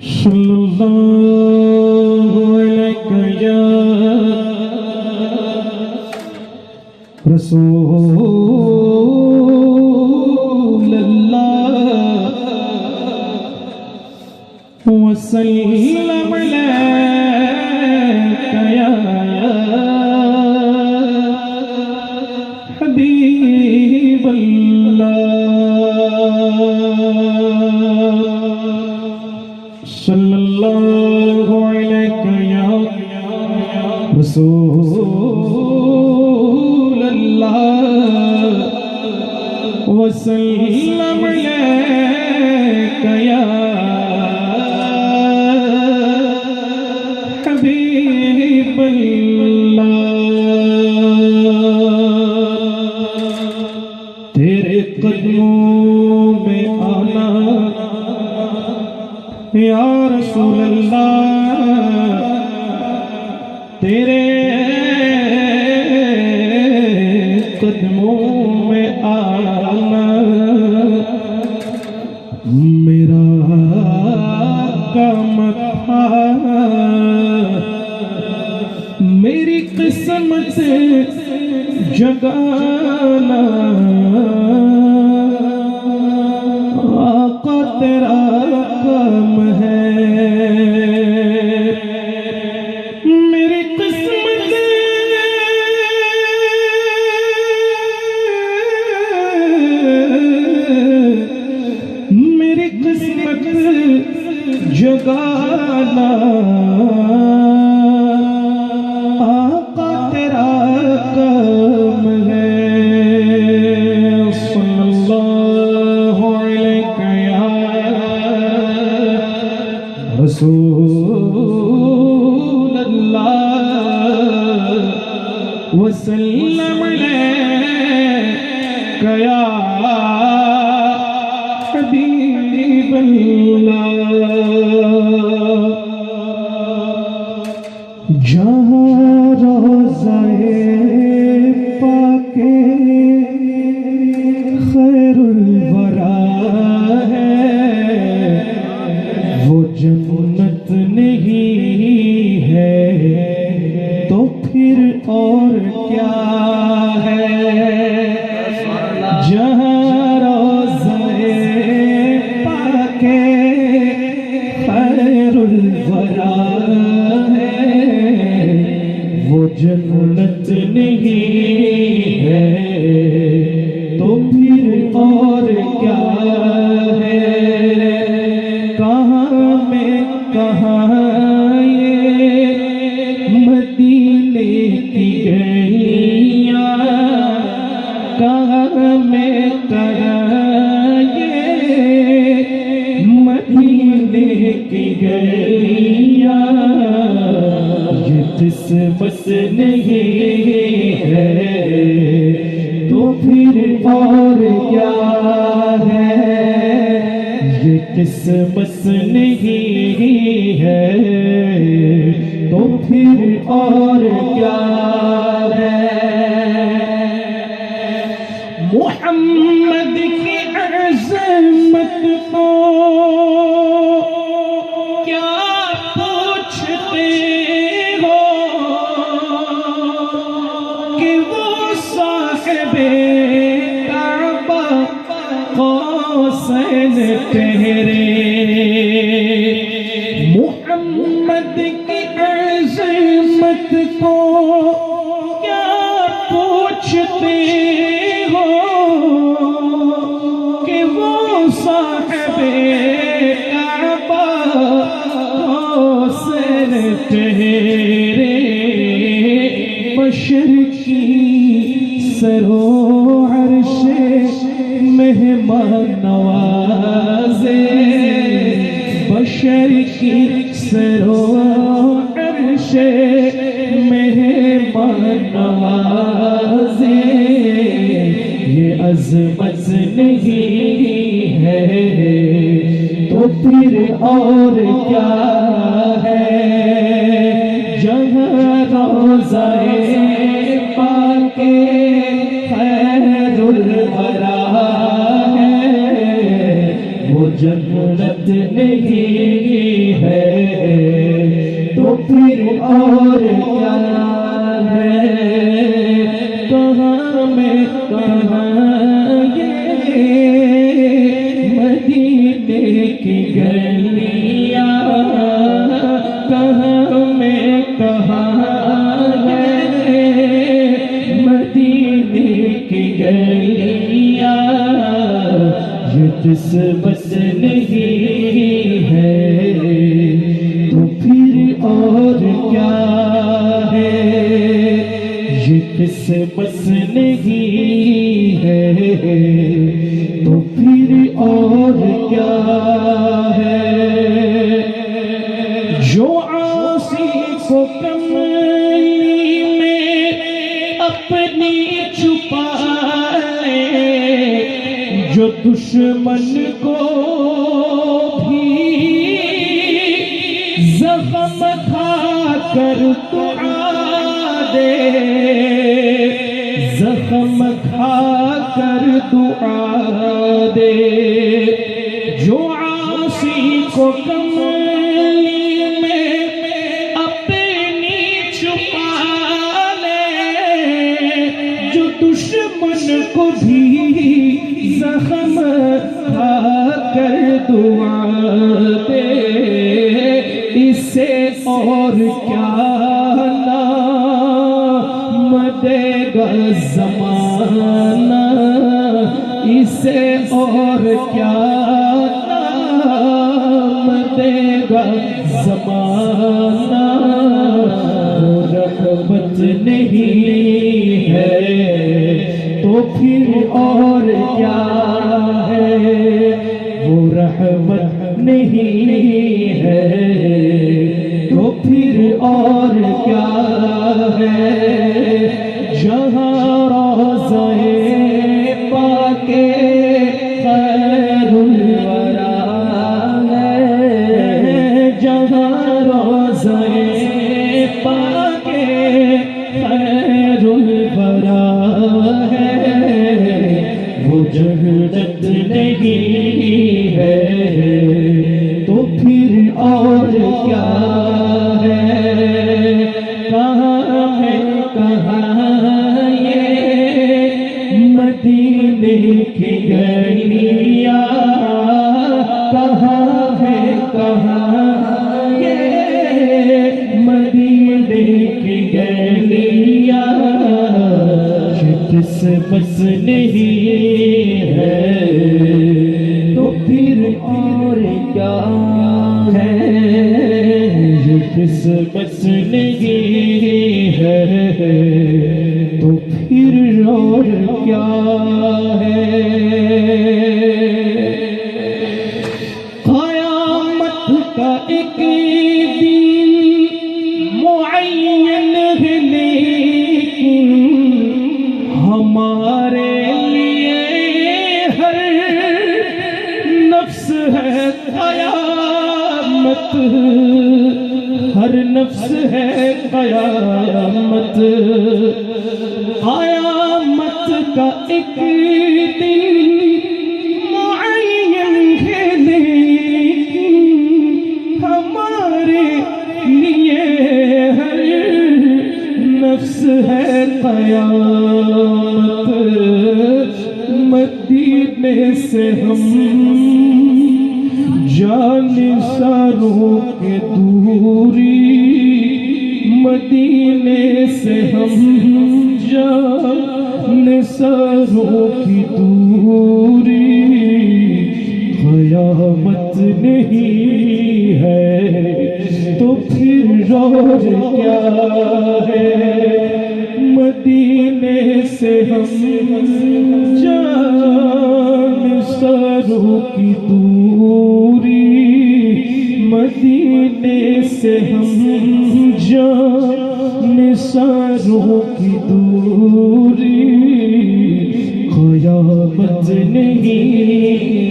सल्लल्लाहु अलैहि या रसूलल्लाह वसल्लम अलैका या सल्लल्लाहु अलैहि या रसूलल्लाह वसल्लम अलैका या हबीबल्लाह। तेरे कदमों में आना या रसूल अल्लाह, तेरे कदमों में आना मेरा काम था, मेरी किस्मत जगाना आका तेरा काम है। मेरी किस्मत मेरी किस्मत जगाना आका तेरा काम है। सल्लल्लाहु अलैहि या रसूलल्लाह वसल्लम अलैका या हबीबल्लाह। जहाँ रोज़ाए पाके खैरुल वरा है, वो जन्नत नहीं है तो फिर और क्या है। जहाँ रोज़ाए पाके खैरुल वरा है, वो जन्नत नहीं है तो फिर और क्या है। कहाँ में कहाँ ये मदीने की गलियाँ, कहाँ में कहाँ ये मदीने की गलियाँ, ये किस्मत नहीं है तो फिर और क्या है। ये किस्मत नहीं है तो फिर और क्या है। मोहम्मद की अज़मत को क्या पूछते हो कि वो साहिबे काबा कौसैन ठहरे। मोहम्मद की अज़मत को क्या पूछते हो कि वो साहिबे काबा कौसैन ठहरे। बशर की सरो अर्शे मेहमान नवाज़े, बशर की सरो अर्शे मेहमान नवाज़े। ये अज़मत नहीं है तो फिर और क्या है। जहाँ रोज़ाए पाके खैरुल वरा है, वो जन्नत नहीं फिर और क्या है, कहाँ में कहाँ ये मदीने की गलियाँ, कहाँ में कहाँ ये मदीने की गलियाँ, ये जिस बस नहीं है तो फिर और क्या है, ये किस बस नहीं है तो फिर और क्या है। जो आसी को कमली में अपनी छुपा ले, जो दुश्मन को भी जख्म खा कर दुआ दे, जख्म खा कर दुआ दे। जो आसी को कमली में अपनी छुपा ले, जो दुश्मन को भी जख्म खा कर दुआ दे, इससे और क्या नाम देगा ज़माना, इससे और क्या नाम देगा ज़माना। वो रहमत नहीं है तो फिर और क्या है, वो रहमत नहीं है तो फिर और क्या है। जहाँ रोज़े पाके खैरुल वरा है, जहाँ रोज़े पाके खैरुल वरा है, वो जन्नत नहीं है तो फिर और क्या है। कहाँ है कहाँ ये मदीने की गलियाँ, कहाँ है कहाँ ये मदीने की गलियाँ, किस बस नहीं है तो फिर और क्या है, किस बस नहीं है तो फिर और क्या है। क़यामत का एक दिन मुअय्यन है, लेकिन हमारे लिए हर नफ्स है क़यामत, हर नफ्स है क़यामत। क़यामत का एक दिन मुअय्यन है, लेकिन हमारे लिए हर नफ्स है क़यामत। मदीने से हम जानिसारों के दूरी, मदीने से हम जानिसारों की दूरी, क़यामत नहीं है तो फिर और क्या है। मदीने से हम जानिसारों की दूरी, मदीने से हम जानिसारों की दूरी, क़यामत नहीं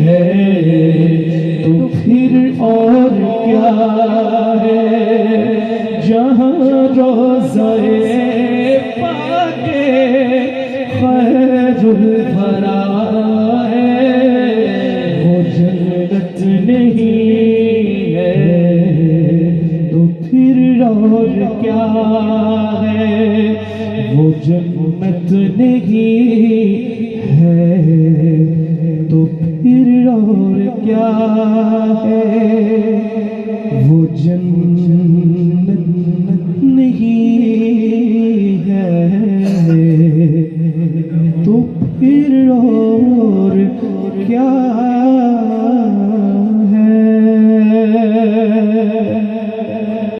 है तो फिर और क्या है। जहाँ रोज़े पाके खैरुल वरा है, वो जन्नत नहीं है तो फिर नहीं है तो फिर और क्या है। वो जन्नत नहीं है तो फिर और क्या